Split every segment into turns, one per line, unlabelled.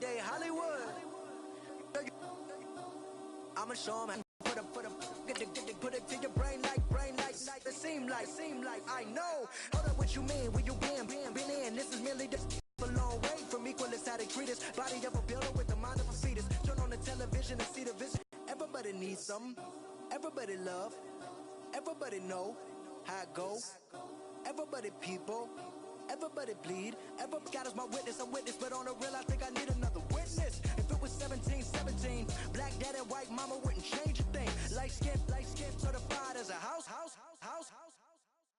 day Hollywood. I'ma show 'em how to put it to your brain like it seem like I know. Hold up, what you mean? Where you been in? This is merely just a long way from equal as how they treat us. Body of a builder with the mind of a fetus. Turn on the television and see the vision. Everybody needs something. Everybody love. Everybody know how it goes. Everybody people. Everybody bleed. Everybody got us my witness. I'm witness, but on the real, I think I need another witness. If it was 17, black dad and white mama wouldn't change a thing. Light skin, certified as a house.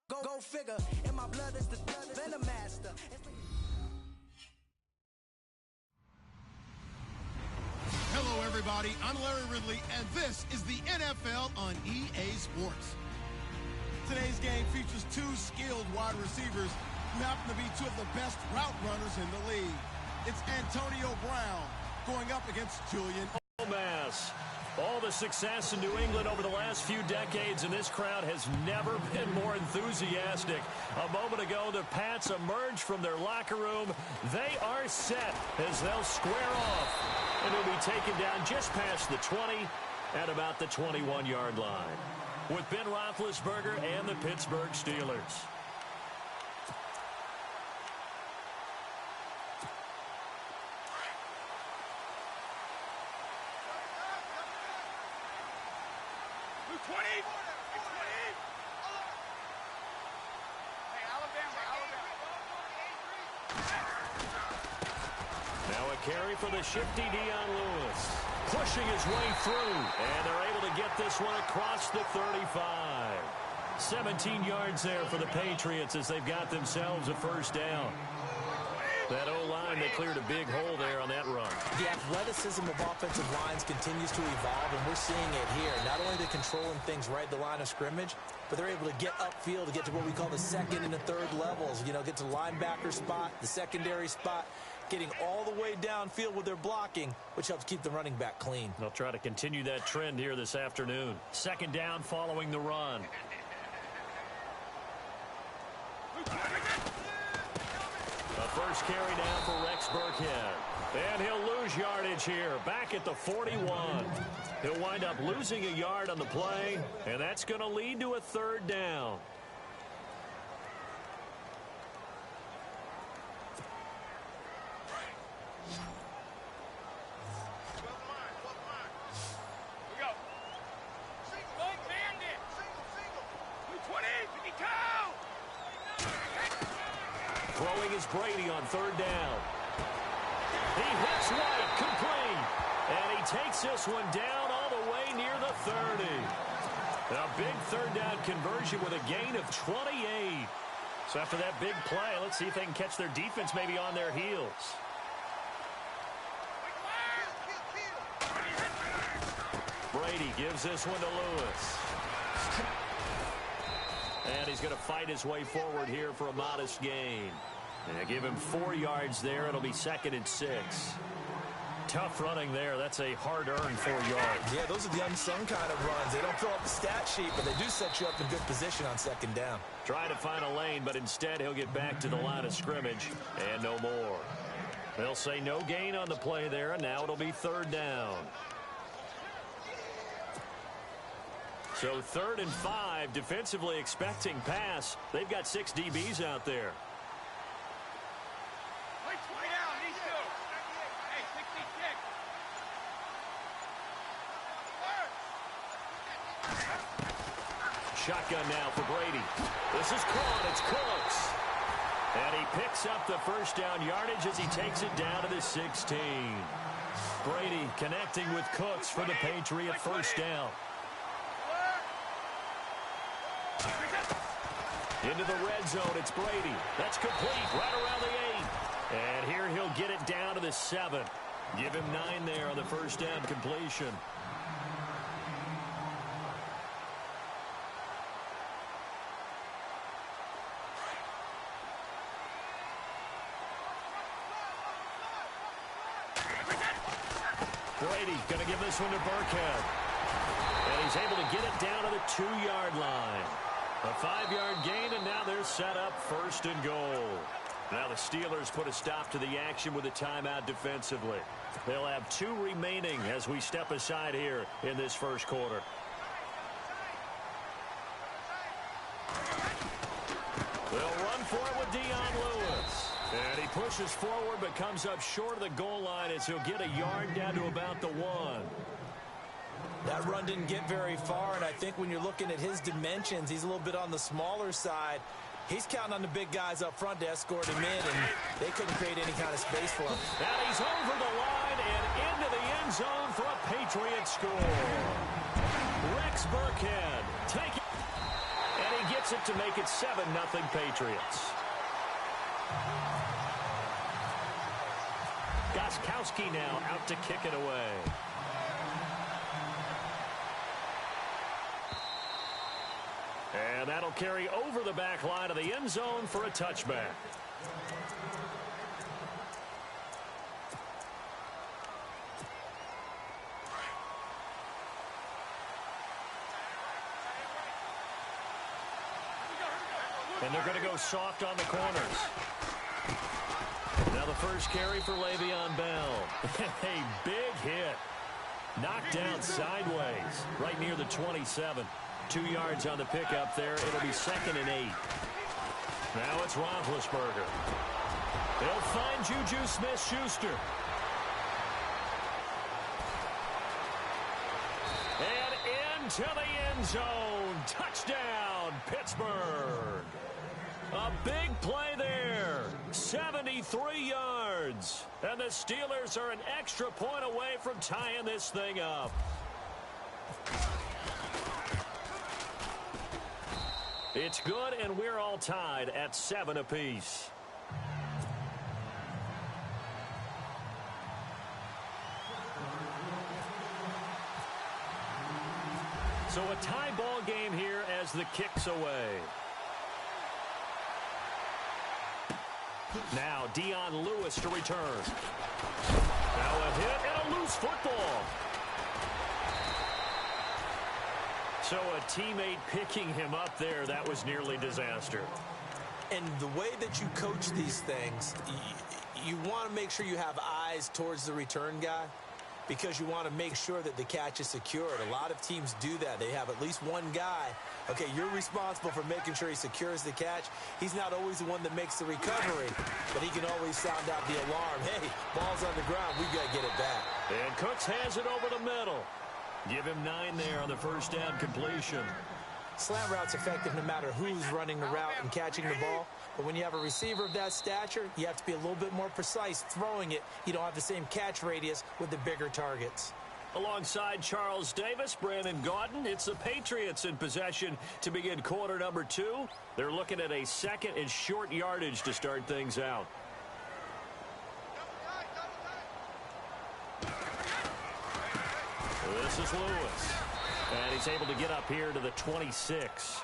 Go figure. In my blood is the venom master.
Hello, everybody. I'm Larry Ridley, and this is the NFL on EA Sports. Today's game features two skilled wide receivers who happen to be two of the best route runners in the league. It's Antonio Brown going up against Julian
Gomez. All the success in New England over the last few decades, and this crowd has never been more enthusiastic. A moment ago, the Pats emerged from their locker room. They are set as they'll square off, and they'll be taken down just past the 20 at about the 21-yard line with Ben Roethlisberger and the Pittsburgh Steelers. Carry for the shifty Dion Lewis. Pushing his way through. And they're able to get this one across the 35. 17 yards there for the Patriots as they've got themselves a first down. That O-line, they cleared a big hole there on that run.
The athleticism of offensive lines continues to evolve, and we're seeing it here. Not only are they controlling things right at the line of scrimmage, but they're able to get upfield to get to what we call the second and the third levels. You know, get to the linebacker spot, the secondary spot, getting all the way downfield with their blocking, which helps keep the running back clean.
They'll try to continue that trend here this afternoon. Second down following the run. The first carry down for Rex Burkhead. And he'll lose yardage here, back at the 41. He'll wind up losing a yard on the play, and that's going to lead to a third down. Throwing is Brady on third down. He hits White, complete. And he takes this one down all the way near the 30. A big third down conversion with a gain of 28. So after that big play, let's see if they can catch their defense maybe on their heels. Brady gives this one to Lewis. And he's going to fight his way forward here for a modest gain. And give him 4 yards there. It'll be 2nd and 6. Tough running there. That's a hard-earned 4 yards.
Yeah, those are the unsung kind of runs. They don't fill up the stat sheet, but they do set you up in good position on second down.
Trying to find a lane, but instead he'll get back to the line of scrimmage and no more. They'll say no gain on the play there, and now it'll be third down. So 3rd and 5, defensively expecting pass. They've got 6 DBs out there. Shotgun now for Brady. This is caught. It's Cooks. And he picks up the first down yardage as he takes it down to the 16. Brady connecting with Cooks for the Patriot first down. Into the red zone, it's Brady. That's complete, right around the 8. And here he'll get it down to the 7. Give him 9 there on the first down completion. Brady going to give this one to Burkhead. And he's able to get it down to the 2-yard line. A 5-yard gain, and now they're set up 1st and goal. Now the Steelers put a stop to the action with a timeout defensively. They'll have 2 remaining as we step aside here in this first quarter. They'll run for it with Dion Lewis. And he pushes forward but comes up short of the goal line as he'll get a yard down to about the 1.
That run didn't get very far, and I think when you're looking at his dimensions, he's a little bit on the smaller side. He's counting on the big guys up front to escort him in, and they couldn't create any kind of space for him.
And he's over the line and into the end zone for a Patriot score. Rex Burkhead take it, and he gets it to make it 7-0 Patriots. Gostkowski now out to kick it away. And that'll carry over the back line of the end zone for a touchback. And they're going to go soft on the corners. Now the first carry for Le'Veon Bell. A big hit. Knocked down sideways right near the 27. 2 yards on the pickup there. It'll be 2nd and 8. Now it's Roethlisberger. They'll find Juju Smith-Schuster. And into the end zone. Touchdown, Pittsburgh. A big play there. 73 yards. And the Steelers are an extra point away from tying this thing up. It's good, and we're all tied at 7 apiece. So a tie ball game here as the kick's away. Now Dion Lewis to return. Now a hit and a loose football. So a teammate picking him up there, that was nearly disaster.
And the way that you coach these things, you want to make sure you have eyes towards the return guy because you want to make sure that the catch is secured. A lot of teams do that. They have at least one guy. Okay, you're responsible for making sure he secures the catch. He's not always the one that makes the recovery, but he can always sound out the alarm. Hey, ball's on the ground. We got to get it back.
And Cooks has it over the middle. Give him 9 there on the first down completion.
Slant route's effective no matter who's running the route and catching the ball. But when you have a receiver of that stature, you have to be a little bit more precise throwing it. You don't have the same catch radius with the bigger targets.
Alongside Charles Davis, Brandon Gaudin, it's the Patriots in possession to begin quarter number 2. They're looking at a 2nd and short yardage to start things out. This is Lewis. And he's able to get up here to the 26.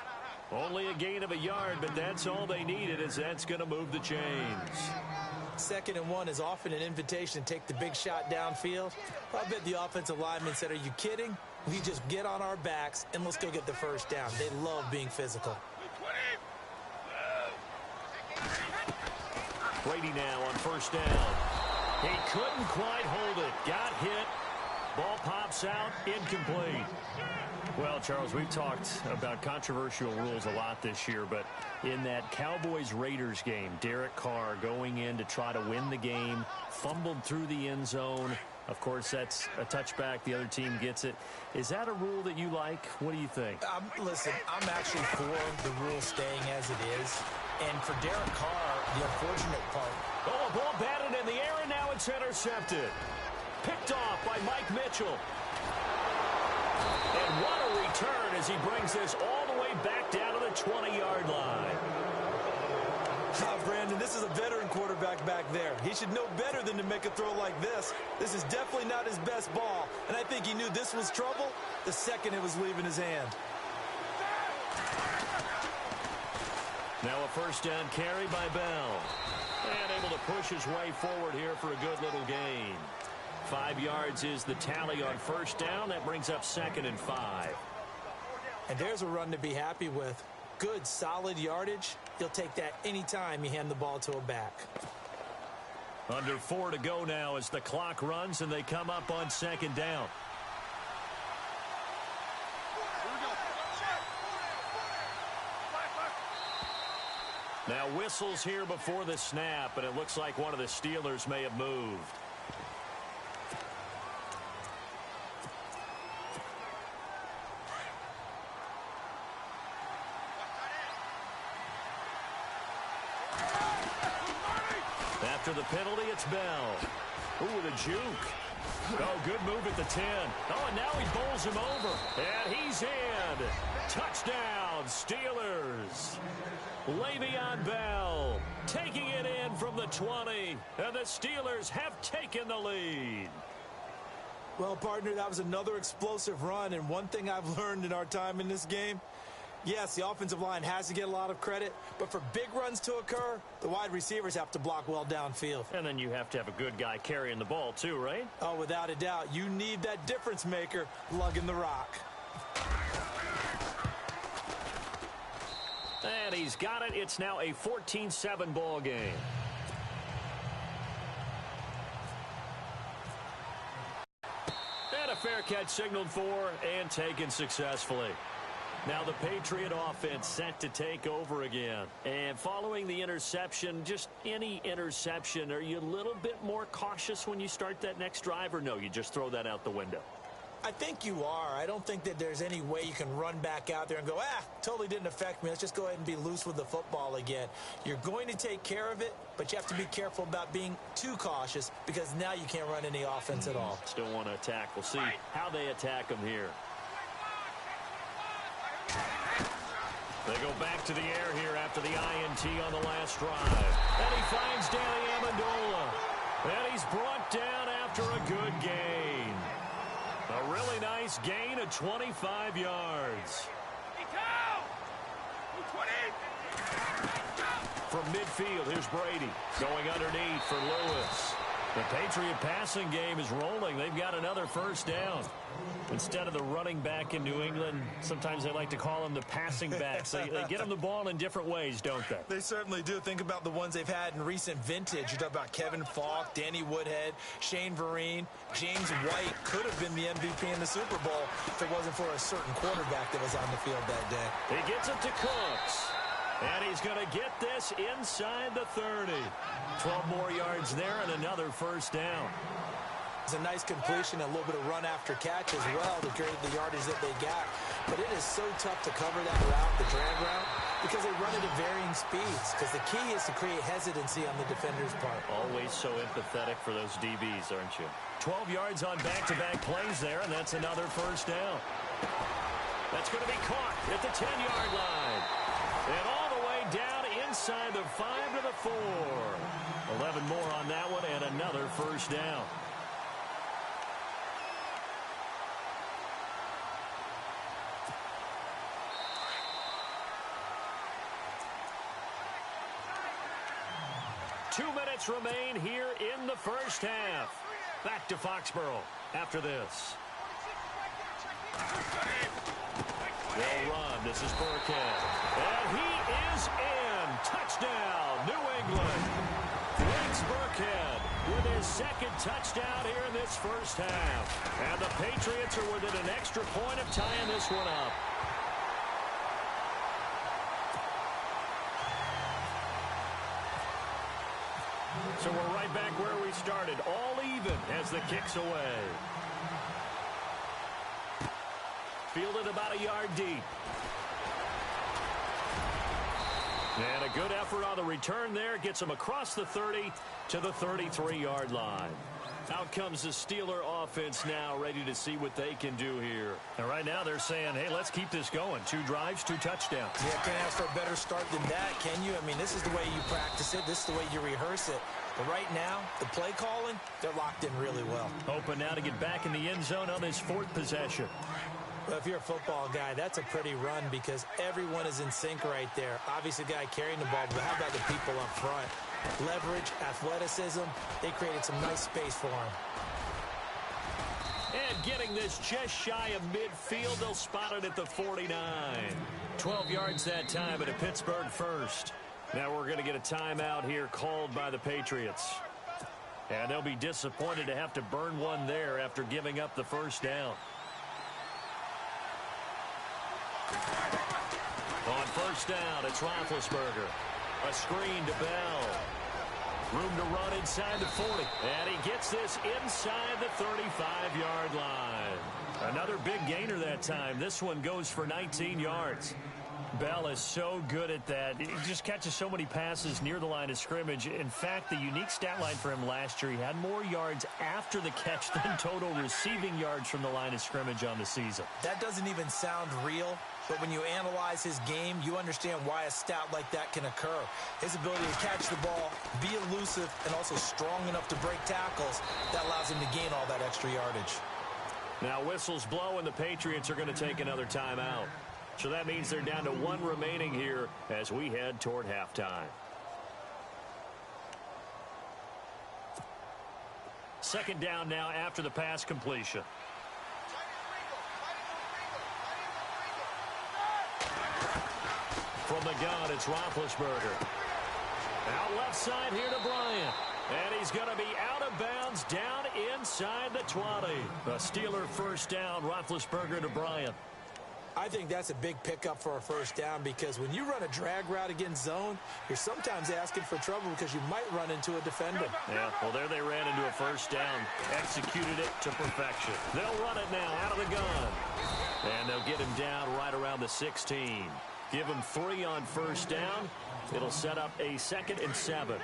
Only a gain of a yard, but that's all they needed, as that's going to move the chains.
2nd and 1 is often an invitation to take the big shot downfield. I bet the offensive lineman said, are you kidding? We just get on our backs and let's go get the first down. They love being physical.
Brady now on first down. He couldn't quite hold it. Got hit. Ball pops out, incomplete. Well, Charles, we've talked about controversial rules a lot this year, but in that Cowboys-Raiders game, Derek Carr going in to try to win the game, fumbled through the end zone. Of course, that's a touchback. The other team gets it. Is that a rule that you like? What do you think?
Listen, I'm actually for the rule staying as it is. And for Derek Carr, the unfortunate part.
Oh, a ball batted in the air, and now it's intercepted. Picked off by Mike Mitchell. And what a return as he brings this all the way back down to the 20-yard line.
Brandon, this is a veteran quarterback back there. He should know better than to make a throw like this. This is definitely not his best ball, and I think he knew this was trouble the second it was leaving his hand.
Now a first down carry by Bell. And able to push his way forward here for a good little gain. 5 yards is the tally on first down. That brings up 2nd and 5.
And there's a run to be happy with. Good, solid yardage. You'll take that anytime you hand the ball to a back.
Under 4 to go now as the clock runs and they come up on second down. Now whistles here before the snap, and it looks like one of the Steelers may have moved. After the penalty, it's Bell. Ooh, the juke. Oh, good move at the 10. Oh, and now he bowls him over. And he's in. Touchdown, Steelers. Le'Veon Bell taking it in from the 20. And the Steelers have taken the lead.
Well, partner, that was another explosive run. And one thing I've learned in our time in this game, yes, the offensive line has to get a lot of credit, but for big runs to occur, the wide receivers have to block well downfield.
And then you have to have a good guy carrying the ball too, right?
Oh, without a doubt. You need that difference maker lugging the rock.
And he's got it. It's now a 14-7 ball game. And a fair catch signaled for and taken successfully. Now the Patriot offense set to take over again. And following the interception, just any interception, are you a little bit more cautious when you start that next drive, or no, you just throw that out the window?
I think you are. I don't think that there's any way you can run back out there and go, totally didn't affect me. Let's just go ahead and be loose with the football again. You're going to take care of it, but you have to be careful about being too cautious because now you can't run any offense at all.
Still want to attack. We'll see how they attack them here. They go back to the air here after the INT on the last drive. And he finds Danny Amendola. And he's brought down after a good gain. A really nice gain of 25 yards. From midfield, here's Brady going underneath for Lewis. The Patriot passing game is rolling. They've got another first down. Instead of the running back in New England, sometimes they like to call them the passing backs. They get them the ball in different ways, don't they?
They certainly do. Think about the ones they've had in recent vintage. You talk about Kevin Falk, Danny Woodhead, Shane Vereen. James White could have been the MVP in the Super Bowl if it wasn't for a certain quarterback that was on the field that day.
He gets it to Cooks. And he's going to get this inside the 30. 12 more yards there and another first down.
It's a nice completion, a little bit of run after catch as well to create the yardage that they got. But it is so tough to cover that route, the drag route, because they run it at varying speeds. Because the key is to create hesitancy on the defender's part.
Always so empathetic for those DBs, aren't you? 12 yards on back-to-back plays there, and that's another first down. That's going to be caught at the 10-yard line. And all the way down inside the 5 to the 4. 11 more on that one and another first down. Two minutes remain here in the first half. Back to Foxborough after this. They'll run. This is Burkhead. And he is in. Touchdown, New England. Rex Burkhead with his second touchdown here in this first half. And the Patriots are within an extra point of tying this one up. So we're right back where we started, all even as the kick's away. Fielded about a yard deep. And a good effort on the return there. Gets him across the 30 to the 33-yard line. Out comes the Steeler offense now, ready to see what they can do here. And right now they're saying, hey, let's keep this going. 2 drives, 2 touchdowns.
Yeah, can't ask for a better start than that, can you? I mean, this is the way you practice it. This is the way you rehearse it. But right now, the play calling, they're locked in really well.
Hoping now to get back in the end zone on his 4th possession.
Well, if you're a football guy, that's a pretty run because everyone is in sync right there. Obviously, the guy carrying the ball, but how about the people up front? Leverage, athleticism, they created some nice space for him.
And getting this just shy of midfield, they'll spot it at the 49. 12 yards that time at a Pittsburgh first. Now we're going to get a timeout here called by the Patriots. And they'll be disappointed to have to burn one there after giving up the first down. On first down, it's Roethlisberger. A screen to Bell. Room to run inside the 40. And he gets this inside the 35-yard line. Another big gainer that time. This one goes for 19 yards. Bell is so good at that. He just catches so many passes near the line of scrimmage. In fact, the unique stat line for him last year, he had more yards after the catch than total receiving yards from the line of scrimmage on the season.
That doesn't even sound real, but when you analyze his game, you understand why a stat like that can occur. His ability to catch the ball, be elusive, and also strong enough to break tackles, that allows him to gain all that extra yardage.
Now whistles blow and the Patriots are going to take another timeout. So that means they're down to one remaining here as we head toward halftime. Second down now after the pass completion. From the gun, it's Roethlisberger. Out left side here to Bryant. And he's going to be out of bounds down inside the 20. A Steeler first down, Roethlisberger to Bryant.
I think that's a big pickup for a first down because when you run a drag route against zone, you're sometimes asking for trouble because you might run into a defender.
Yeah, well, there they ran into a first down. Executed it to perfection. They'll run it now out of the gun. And they'll get him down right around the 16. Give him 3 on first down. It'll set up a 2nd and 7.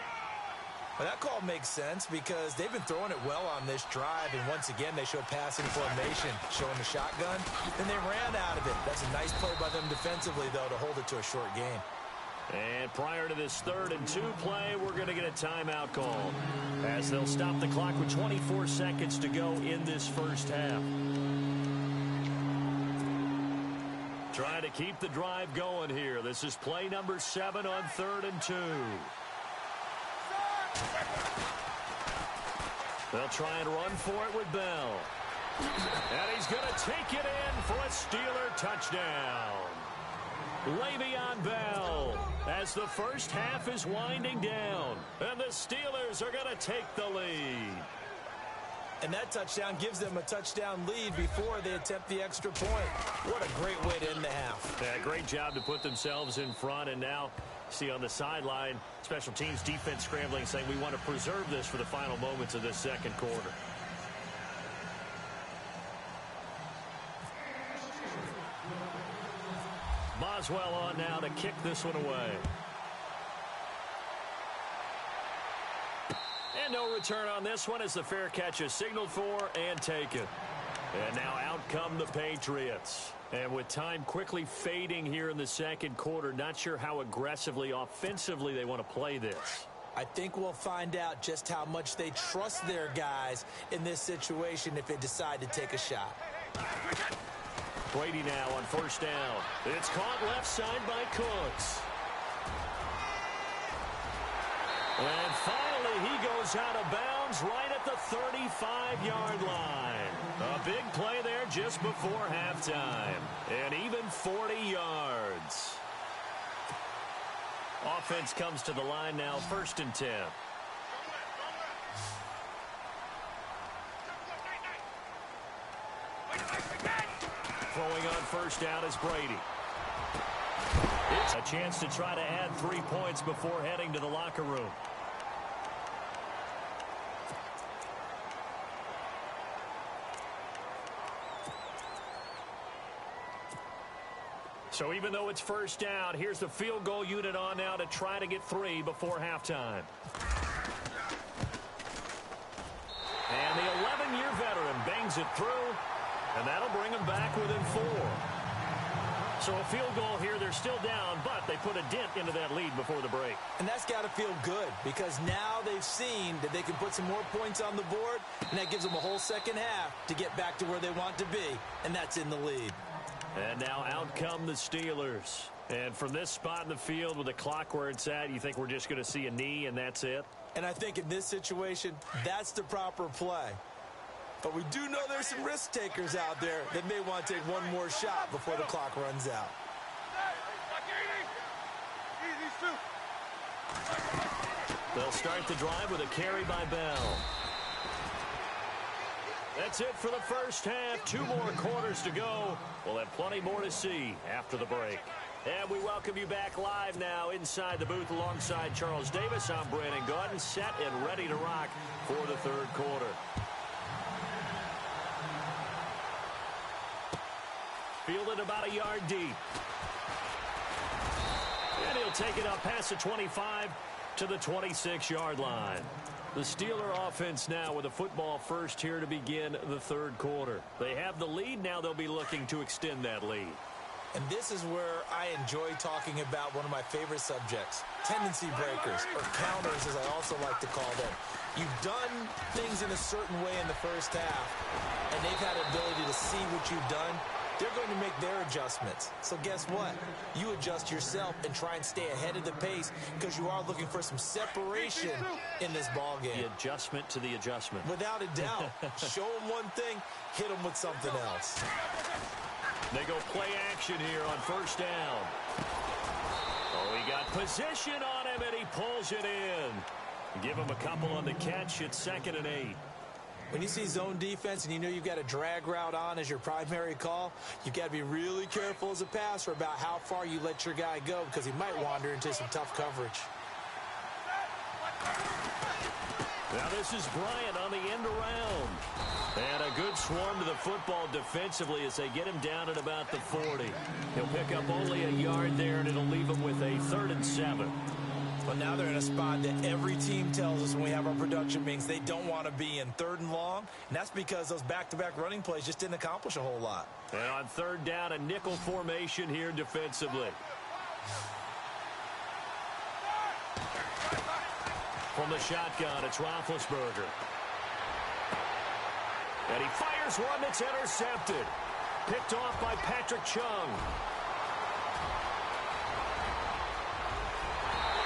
Well, that call makes sense because they've been throwing it well on this drive, and once again they show passing formation, showing the shotgun, and they ran out of it. That's a nice play by them defensively, though, to hold it to a short game.
And prior to this 3rd and 2 play, we're going to get a timeout call as they'll stop the clock with 24 seconds to go in this first half. Trying to keep the drive going here. This is play number 7 on 3rd and 2. They'll try and run for it with Bell. And he's going to take it in for a Steeler touchdown. Le'Veon Bell as the first half is winding down. And the Steelers are going to take the lead.
And that touchdown gives them a touchdown lead before they attempt the extra point. What a great way to end the half.
Yeah, great job to put themselves in front. And now, see on the sideline, special teams defense scrambling, saying we want to preserve this for the final moments of this second quarter. Boswell on now to kick this one away. And no return on this one as the fair catch is signaled for and taken. And now out come the Patriots. And with time quickly fading here in the second quarter, not sure how aggressively, offensively they want to play this.
I think we'll find out just how much they trust their guys in this situation if they decide to take a shot.
Brady now on first down. It's caught left side by Cooks. And finally, he goes out of bounds right at the 35-yard line. A big play there just before halftime. And even 40 yards. Offense comes to the line now, 1st and 10. Throwing on first down is Brady. It's a chance to try to add 3 points before heading to the locker room. So even though it's first down, here's the field goal unit on now to try to get 3 before halftime. And the 11-year veteran bangs it through, and that'll bring them back within 4. So a field goal here, they're still down, but they put a dent into that lead before the break.
And that's got to feel good because now they've seen that they can put some more points on the board, and that gives them a whole second half to get back to where they want to be, and that's in the lead.
And now out come the Steelers. And from this spot in the field with the clock where it's at, you think we're just going to see a knee and that's it?
And I think in this situation, that's the proper play. But we do know there's some risk takers out there that may want to take one more shot before the clock runs out.
They'll start the drive with a carry by Bell. That's it for the first half. 2 more quarters to go. We'll have plenty more to see after the break. And we welcome you back live now inside the booth alongside Charles Davis. I'm Brandon Gaudin, set and ready to rock for the third quarter. Fielded about a yard deep. And he'll take it up past the 25 to the 26-yard line. The Steeler offense now with a football first here to begin the third quarter. They have the lead. Now they'll be looking to extend that lead.
And this is where I enjoy talking about one of my favorite subjects, tendency breakers, or counters as I also like to call them. You've done things in a certain way in the first half, and they've had the ability to see what you've done. They're going to make their adjustments. So guess what? You adjust yourself and try and stay ahead of the pace because you are looking for some separation in this ball game.
The adjustment to the adjustment.
Without a doubt. Show them one thing, hit them with something else.
They go play action here on first down. Oh, he got position on him, and he pulls it in. Give him a couple on the catch. It's 2nd and 8.
When you see zone defense and you know you've got a drag route on as your primary call, you've got to be really careful as a passer about how far you let your guy go because he might wander into some tough coverage.
Now this is Bryant on the end around. And a good swarm to the football defensively as they get him down at about the 40. He'll pick up only a yard there, and it'll leave him with a 3rd and 7.
But now they're in a spot that every team tells us when we have our production meetings they don't want to be in 3rd and long. And that's because those back-to-back running plays just didn't accomplish a whole lot.
And on 3rd down, a nickel formation here defensively. From the shotgun, it's Roethlisberger. And he fires one that's intercepted. Picked off by Patrick Chung.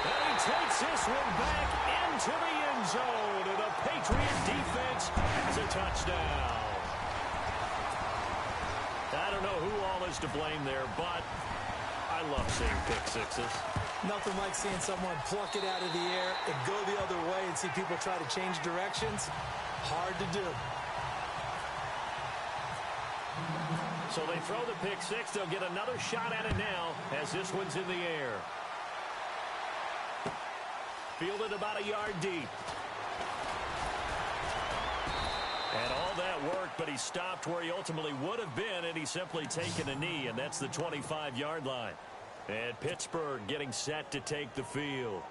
And he takes this one back into the end zone. And the Patriot defense has a touchdown. I don't know who all is to blame there, but I love seeing pick sixes.
Nothing like seeing someone pluck it out of the air and go the other way and see people try to change directions. Hard to do.
So they throw the pick six. They'll get another shot at it now as this one's in the air. Fielded about a yard deep. And all that work, but he stopped where he ultimately would have been, and he's simply taken a knee, and that's the 25-yard line. And Pittsburgh getting set to take the field.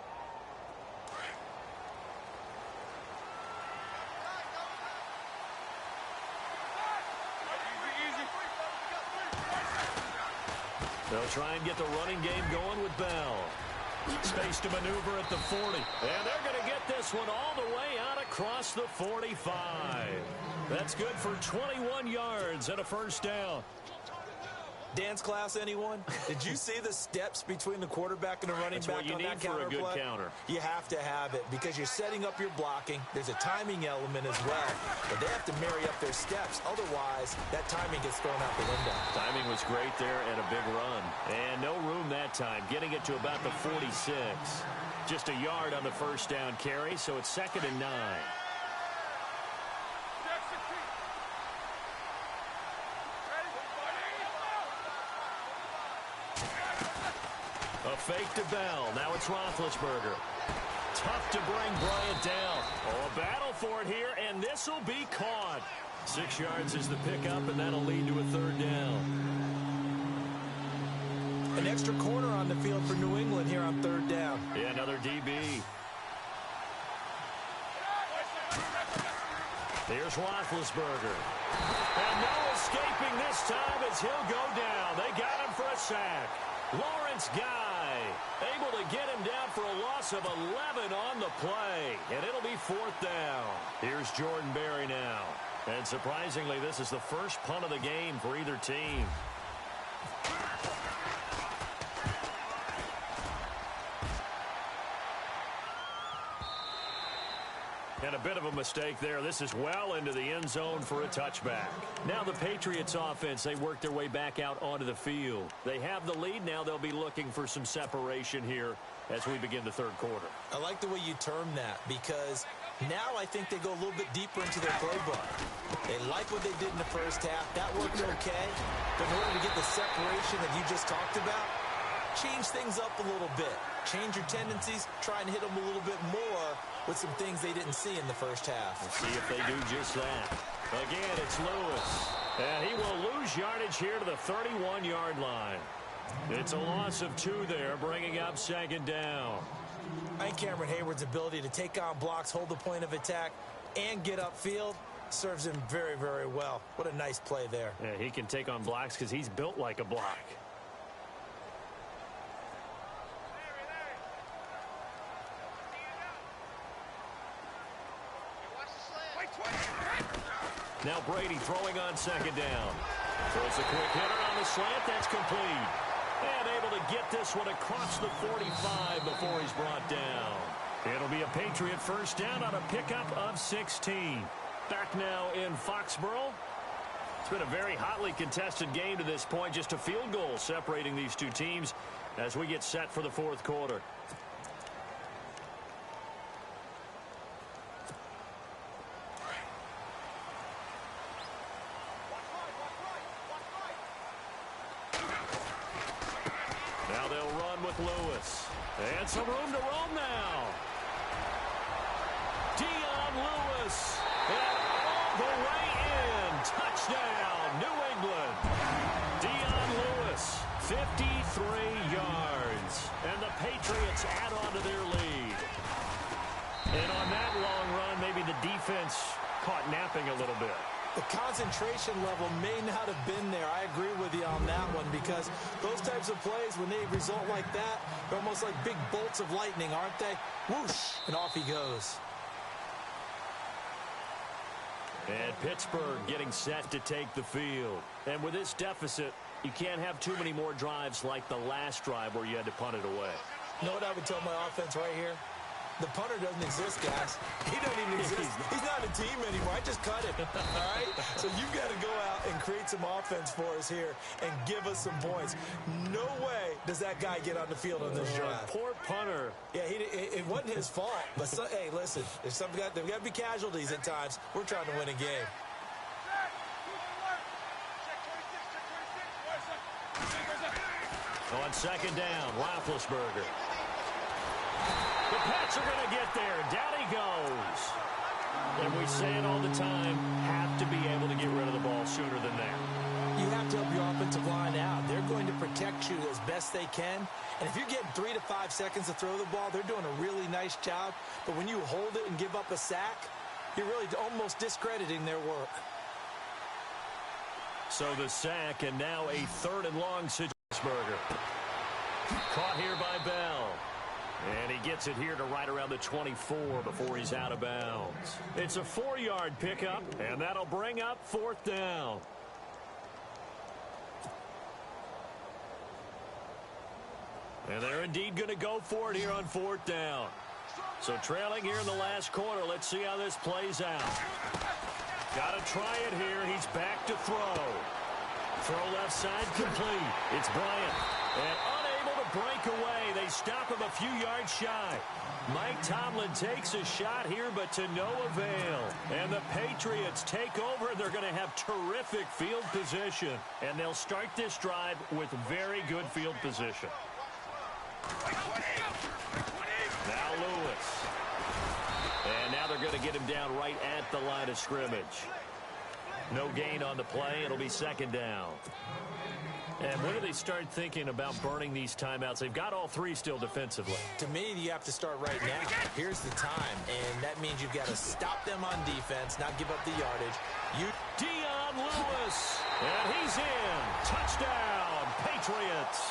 They'll try and get the running game going with Bell. Space to maneuver at the 40. And they're going to get this one all the way out across the 45. That's good for 21 yards and a first down.
Dance class, anyone? Did you see the steps between the quarterback and the running
That's
back
what you
on
need
that
for
counter
a good
play?
counter.
You have to have it because you're setting up your blocking. There's a timing element as well. But they have to marry up their steps. Otherwise, that timing gets thrown out the window.
Timing was great there and a big run. And no room that time, getting it to about the 46. Just a yard on the first down carry, so it's 2nd and 9. A fake to Bell. Now it's Roethlisberger. Tough to bring Bryant down. Oh, a battle for it here, and this will be caught. 6 yards is the pickup, and that'll lead to a 3rd down.
An extra corner on the field for New England here on 3rd down.
Yeah, another DB. Here's Roethlisberger. And no escaping this time as he'll go down. They got him for a sack. Lawrence Guy able to get him down for a loss of 11 on the play. And it'll be 4th down. Here's Jordan Berry now. And surprisingly, this is the first punt of the game for either team. And a bit of a mistake there. This is well into the end zone for a touchback. Now the Patriots offense, they work their way back out onto the field. They have the lead. Now they'll be looking for some separation here as we begin the third quarter.
I like the way you term that because now I think they go a little bit deeper into their playbook. They like what they did in the first half. That worked okay. But in order to get the separation that you just talked about, change things up a little bit. Change your tendencies. Try and hit them a little bit more with some things they didn't see in the first half.
We'll see if they do just that. Again, it's Lewis. And he will lose yardage here to the 31-yard line. It's a loss of 2 there, bringing up second down.
I think Cameron Hayward's ability to take on blocks, hold the point of attack, and get upfield serves him very, very well. What a nice play there.
Yeah, he can take on blocks because he's built like a block. Now Brady throwing on second down. Throws a quick hitter on the slant. That's complete. And able to get this one across the 45 before he's brought down. It'll be a Patriot first down on a pickup of 16. Back now in Foxborough. It's been a very hotly contested game to this point. Just a field goal separating these two teams as we get set for the fourth quarter. Now they'll run with Lewis. And some room to roam now. Lewis. And all the way in. Touchdown, New England. Lewis, 53 yards. And the Patriots add on to their lead. And on that long run, maybe the defense caught napping a little bit.
The concentration level may not have been there. I agree with you on that one because those types of plays, when they result like that, they're almost like big bolts of lightning, aren't they? Whoosh, and off he goes.
And Pittsburgh getting set to take the field. And with this deficit, you can't have too many more drives like the last drive where you had to punt it away.
You know what I would tell my offense right here? The punter doesn't exist, guys. He doesn't even exist. He's not a team anymore. I just cut him, all right? So you've got to go out and create some offense for us here and give us some points. No way does that guy get on the field on this drive.
Poor punter.
Yeah, it wasn't his fault. But, hey, listen, there's got to be casualties at times. We're trying to win a game.
On second down, Roethlisberger. The Pats are going to get there. Down he goes. And we say it all the time, have to be able to get rid of the ball sooner than that.
You have to help your offensive line out. They're going to protect you as best they can. And if you're getting 3 to 5 seconds to throw the ball, they're doing a really nice job. But when you hold it and give up a sack, you're really almost discrediting their work.
So the sack, and now a 3rd and long situation. Caught here by Bell. And he gets it here to right around the 24 before he's out of bounds. It's a 4-yard pickup, and that'll bring up 4th down. And they're indeed going to go for it here on 4th down. So trailing here in the last quarter. Let's see how this plays out. Got to try it here. He's back to throw. Throw left side complete. It's Bryant. And unable to break away. They stop him a few yards shy. Mike Tomlin takes a shot here, but to no avail. And the Patriots take over. They're going to have terrific field position. And they'll start this drive with very good field position. Now Lewis. And now they're going to get him down right at the line of scrimmage. No gain on the play. It'll be 2nd down. And when do they start thinking about burning these timeouts? They've got all 3 still defensively.
To me, you have to start right now. Here's the time, and that means you've got to stop them on defense, not give up the yardage.
Lewis, and he's in. Touchdown, Patriots.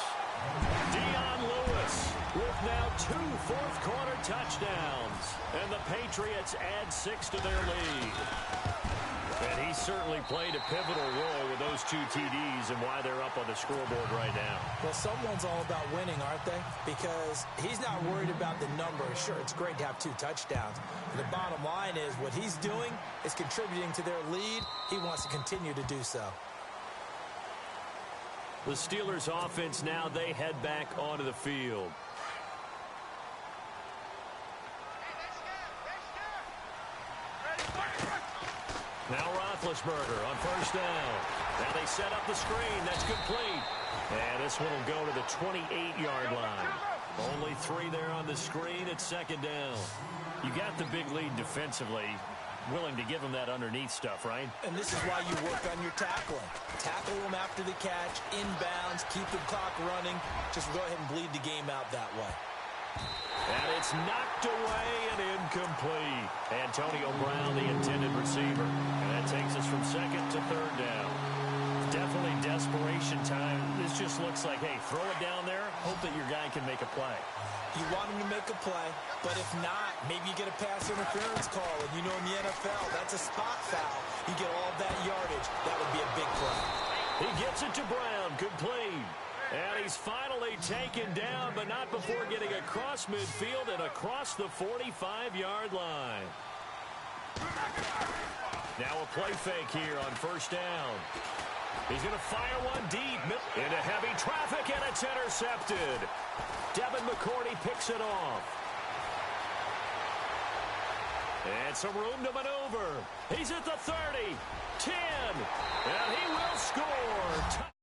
Lewis with now 2 fourth-quarter touchdowns. And the Patriots add 6 to their lead. And he's certainly played a pivotal role with those 2 TDs and why they're up on the scoreboard right now.
Well, someone's all about winning, aren't they? Because he's not worried about the number. Sure, it's great to have 2 touchdowns. But the bottom line is what he's doing is contributing to their lead. He wants to continue to do so.
The Steelers offense now, they head back onto the field. Now Roethlisberger on first down. Now they set up the screen. That's complete. And this one will go to the 28-yard line. Only 3 there on the screen at second down. You got the big lead defensively. Willing to give them that underneath stuff, right?
And this is why you work on your tackling. Tackle them after the catch, inbounds, keep the clock running. Just go ahead and bleed the game out that way.
And it's knocked away and incomplete. Antonio Brown, the intended receiver. And that takes us from second to third down. Definitely desperation time. This just looks like, hey, throw it down there, hope that your guy can make a play.
You want him to make a play, but if not, maybe you get a pass interference call. And you know in the NFL, that's a spot foul. You get all of that yardage. That would be a big play.
He gets it to Brown, complete. And he's finally taken down, but not before getting across midfield and across the 45-yard line. Now a play fake here on first down. He's going to fire one deep into heavy traffic, and it's intercepted. Devin McCourty picks it off. And some room to maneuver. He's at the 30, 10, and he will score.